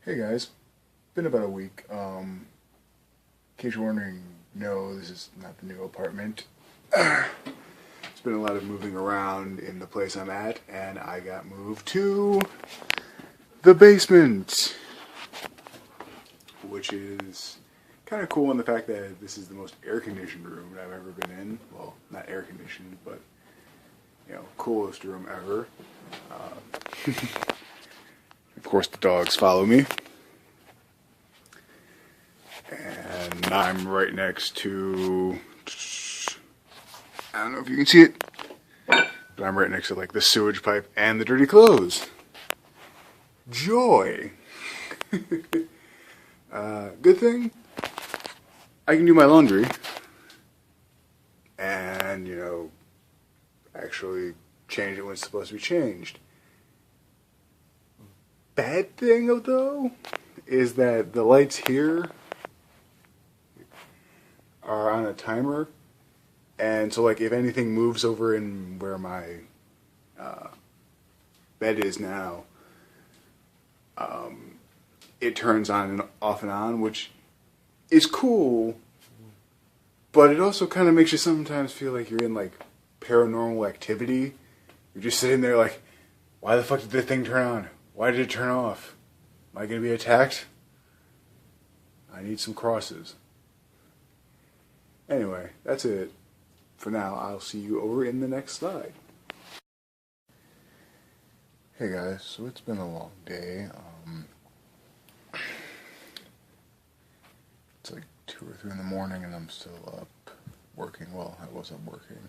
Hey guys, been about a week. In case you're wondering, no, this is not the new apartment. It's been a lot of moving around in the place I'm at, and I got moved to the basement, which is kind of cool in the fact that this is the most air-conditioned room that I've ever been in. Well, not air-conditioned, but coolest room ever. Of course, the dogs follow me. And I'm right next to, I don't know if you can see it, but I'm right next to like the sewage pipe and the dirty clothes. Joy. Good thing I can do my laundry and, actually change it when it's supposed to be changed. Bad thing though is that the lights here are on a timer, and so like if anything moves over in where my bed is now, it turns on and off and on, which is cool, but it also kind of makes you sometimes feel like you're in like paranormal activity. You're just sitting there like, why the fuck did the thing turn on? Why did it turn off? Am I gonna be attacked? I need some crosses. Anyway, that's it for now. I'll see you over in the next slide. Hey guys, so it's been a long day. It's like 2 or 3 in the morning and I'm still up working. Well, I wasn't working.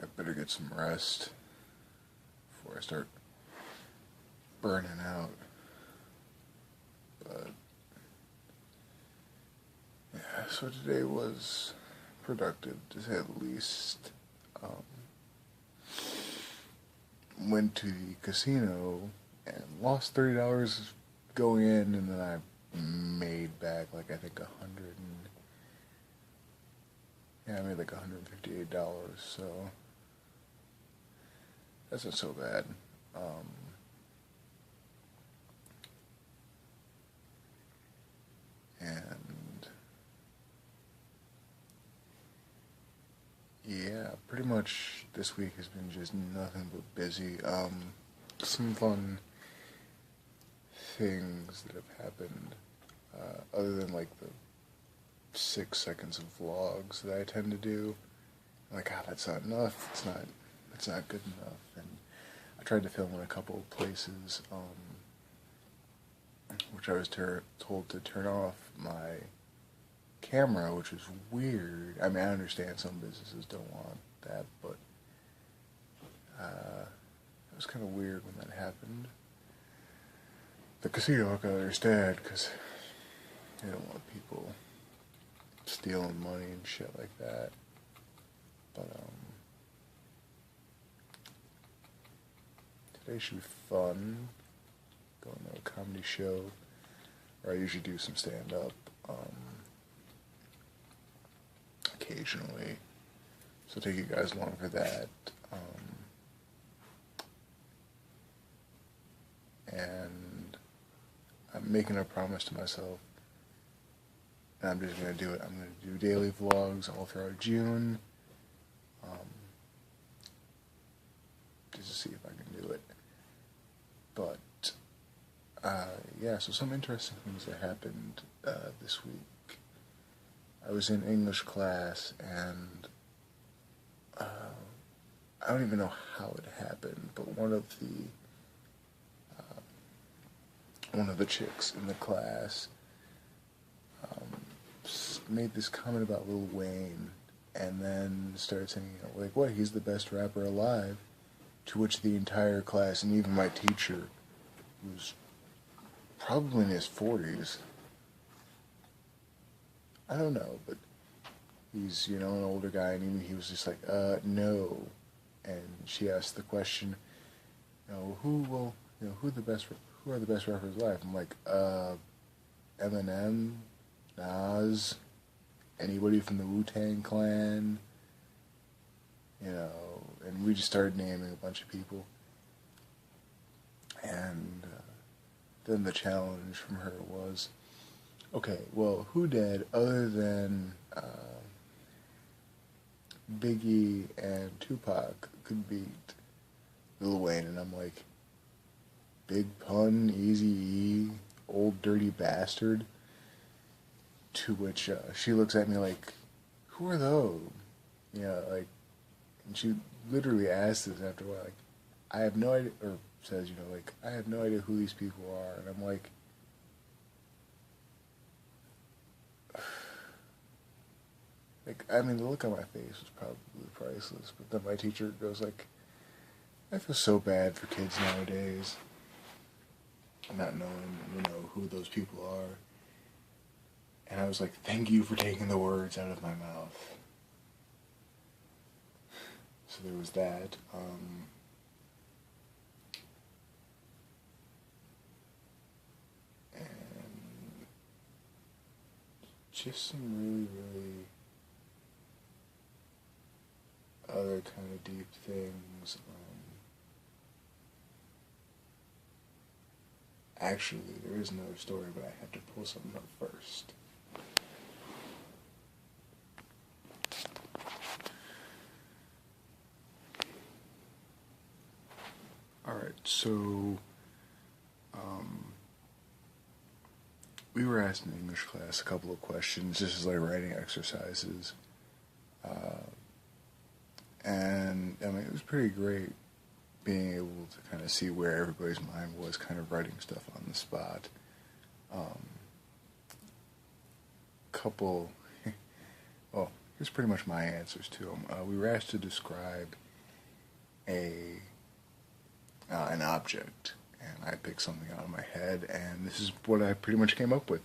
I better get some rest before I start burning out. But yeah, so today was productive to say the least. Went to the casino and lost $30 going in, and then I made back like I think I made like $158. So that's not so bad. And yeah, pretty much this week has been just nothing but busy. Some fun things that have happened, other than like the 6 seconds of vlogs that I tend to do. I'm like, that's not enough. It's not good enough. And I tried to film in a couple of places, which I was told to turn off my camera, which was weird. I mean, I understand some businesses don't want that, but it was kind of weird when that happened. The casino, I can understand, because they don't want people stealing money and shit like that. But today should be fun. Going to a comedy show where I usually do some stand-up occasionally. So take you guys along for that. And I'm making a promise to myself, and I'm just going to do it. I'm going to do daily vlogs all throughout June, just to see if I can do it. But yeah, so some interesting things that happened this week. I was in English class, and I don't even know how it happened, but one of the chicks in the class made this comment about Lil Wayne, and then started saying, like, what, he's the best rapper alive? To which the entire class, and even my teacher, who's probably in his 40s, I don't know, but he's, an older guy, and even he was just like, no. And she asked the question, who are the best rappers alive? I'm like, Eminem, Nas, anybody from the Wu-Tang Clan, and we just started naming a bunch of people. And then the challenge from her was, okay, well, who did, other than Biggie and Tupac, could beat Lil Wayne? And I'm like, Big Pun, Eazy-E, Old Dirty Bastard. To which she looks at me like, who are those? Yeah, like, and she literally asks this after a while, like, I have no idea, or says, like, I have no idea who these people are. And I'm like, I mean, the look on my face was probably priceless. But then my teacher goes like, I feel so bad for kids nowadays, not knowing, who those people are. And I was like, thank you for taking the words out of my mouth. So there was that. And just some really, really other kind of deep things. Actually, there is another story, but I have to pull something up first. Alright, so we were asked in English class a couple of questions. This is like writing exercises. And I mean, it was pretty great being able to kind of see where everybody's mind was, kind of writing stuff on the spot. Well, here's pretty much my answers to them. We were asked to describe an object, and I picked something out of my head, and this is what I pretty much came up with.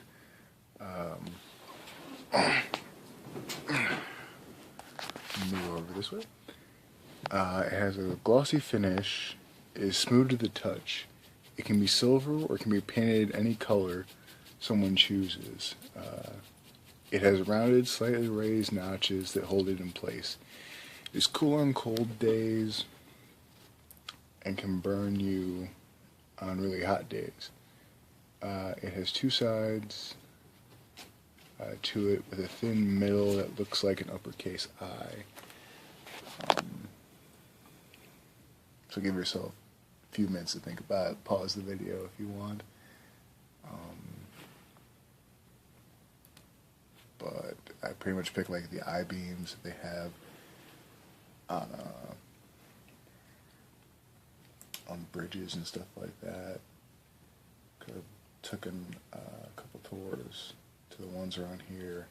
Move over this way. It has a glossy finish, is smooth to the touch. It can be silver or it can be painted any color someone chooses. It has rounded, slightly raised notches that hold it in place. It is cool on cold days and can burn you on really hot days. It has two sides to it with a thin middle that looks like an uppercase I. So give yourself a few minutes to think about it. Pause the video if you want. But I pretty much picked like the I-beams that they have on bridges and stuff like that. Could have taken a couple tours to the ones around here.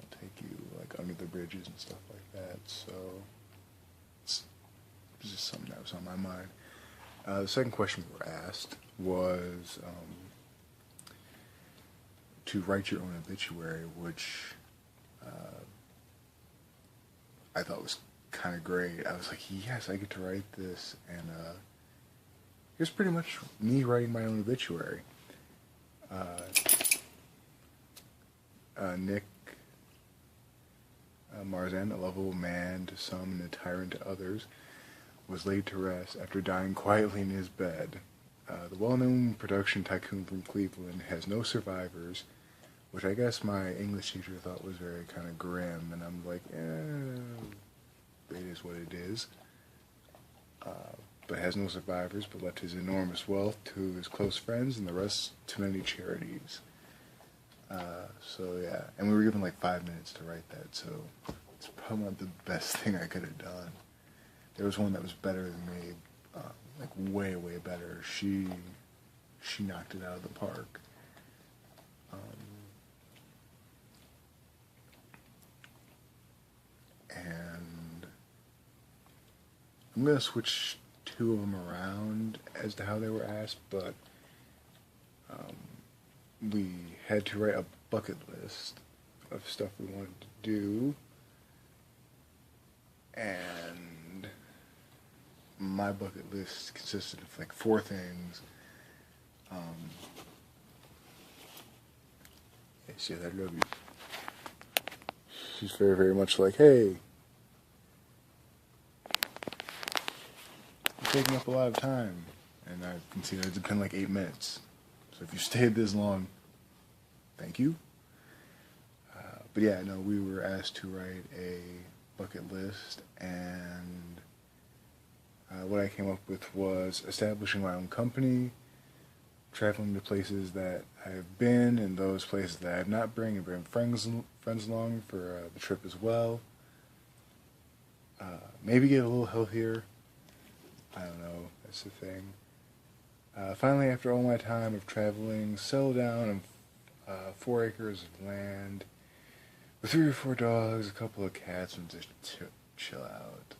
I'll take you like under the bridges and stuff like that. So it's just something that was on my mind. The second question we were asked was to write your own obituary, which I thought was kind of great. I was like, yes, I get to write this, and here's pretty much me writing my own obituary. Nick Marzan, a lovable man to some and a tyrant to others, was laid to rest after dying quietly in his bed. The well-known production tycoon from Cleveland has no survivors, which I guess my English teacher thought was very kind of grim, and I'm like, it is what it is. But has no survivors, but left his enormous wealth to his close friends and the rest to many charities. So yeah, and we were given like 5 minutes to write that, so it's probably not the best thing I could have done. There was one that was better than me, like way, way better. She knocked it out of the park. And I'm gonna switch two of them around as to how they were asked, but we had to write a bucket list of stuff we wanted to do, and my bucket list consisted of like 4 things. Hey, she said, I love you. She's very, very much like, hey, you're taking up a lot of time. and I can see that it's been like 8 minutes. So if you stayed this long, thank you. But yeah, no, we were asked to write a bucket list, and what I came up with was establishing my own company, traveling to places that I've been, and those places that I have not been, and bring friends along for the trip as well. Maybe get a little healthier. I don't know. That's the thing. Finally, after all my time of traveling, settle down on 4 acres of land with 3 or 4 dogs, a couple of cats, and just chill out.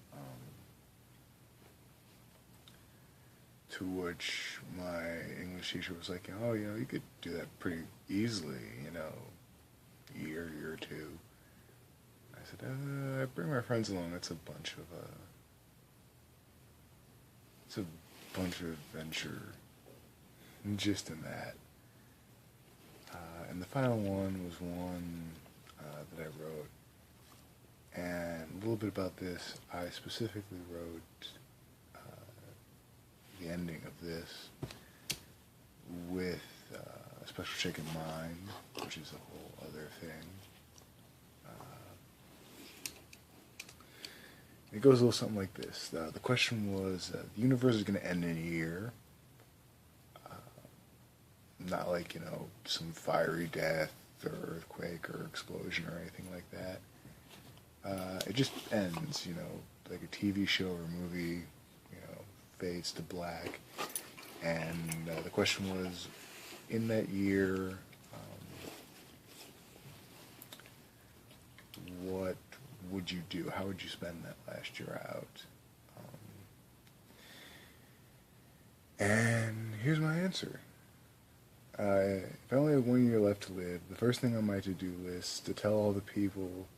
To which my English teacher was like, oh, you could do that pretty easily, year or two. I said, I bring my friends along. It's a bunch of adventure, just in that. And the final one was one that I wrote. And a little bit about this, I specifically wrote the ending of this with a special chick in mind, which is a whole other thing. It goes a little something like this. The question was, the universe is going to end in a year. Not like, some fiery death or earthquake or explosion or anything like that. It just ends, like a TV show or movie, fades to black. And the question was, in that year, what would you do? How would you spend that last year out? And here's my answer. If I only have 1 year left to live, the first thing on my to-do list to tell all the people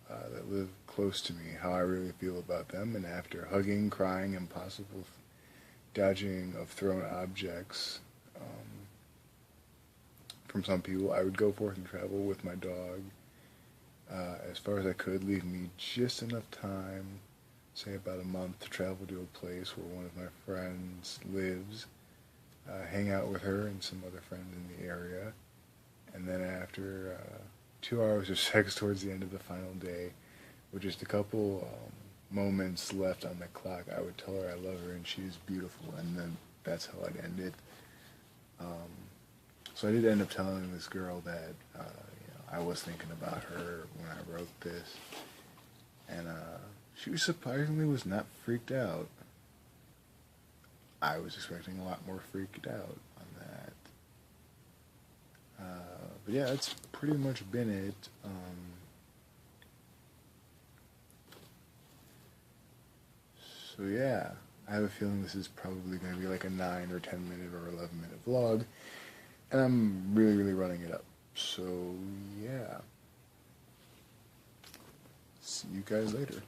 that live close to me how I really feel about them, and after hugging, crying, and possible dodging of thrown objects from some people, I would go forth and travel with my dog as far as I could, leave me just enough time, say about a month, to travel to a place where one of my friends lives, hang out with her and some other friends in the area, and then after 2 hours of sex towards the end of the final day, with just a couple moments left on the clock, I would tell her I love her and she's beautiful, and then that's how I'd end it. So I did end up telling this girl that I was thinking about her when I wrote this, and she surprisingly was not freaked out. I was expecting a lot more freaked out on that. But yeah, that's pretty much been it. So yeah, I have a feeling this is probably going to be like a 9 or 10 minute or 11 minute vlog, and I'm really, really running it up. So yeah, see you guys later.